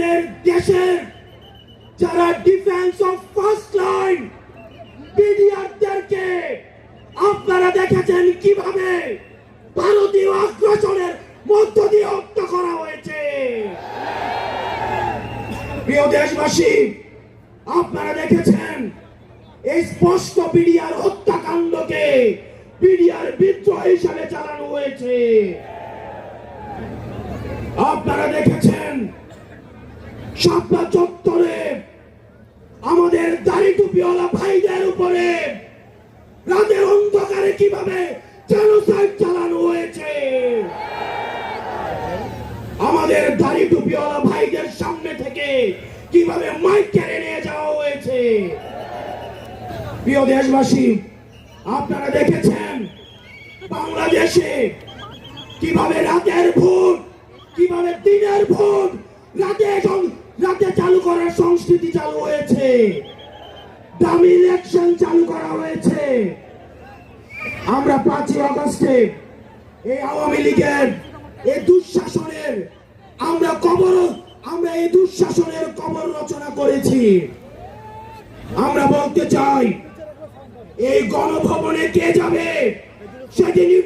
আমাদের দেশের যারা ডিফেন্স অফ ফার্স্ট লাইন বিডিআরদেরকে আপনারা দেখেছেন কিভাবে ভারতীয় আগ্রাসনের মধ্য দিয়ে হত্যা করা হয়েছে। প্রিয় দেশবাসী, আপনারা দেখেছেন এই স্পষ্ট বিডিআর হত্যাকাণ্ডকে বিডিআর বিদ্রোহ হিসাবে চালানো হয়েছে। আপনারা দেখেছেন শাপলা চত্বরে আমাদের দাড়ি টুপিওয়ালা ভাইদের উপরে রাতের অন্ধকারে কিভাবে জেনোসাইড চালানো হয়েছে। আমাদের দাড়ি টুপিওয়ালা ভাইদের সামনে থেকে কিভাবে মাইক কেড়ে নিয়ে যাওয়া হয়েছে। প্রিয় দেশবাসী, আপনারা দেখেছেন বাংলাদেশে কিভাবে রাতের ভোট, কিভাবে দিনের ভোট রাতে চালু করার সংস্কৃতি চালু হয়েছে, ডামি ইলেকশন চালু করা হয়েছে। আমরা 5ই আগস্টে এই আওয়ামী লীগের এই দুঃশাসনের আমরা এই দুঃশাসনের কবর রচনা করেছি। আমরা বলতে চাই, এই গণভবনে কে যাবে সেদিন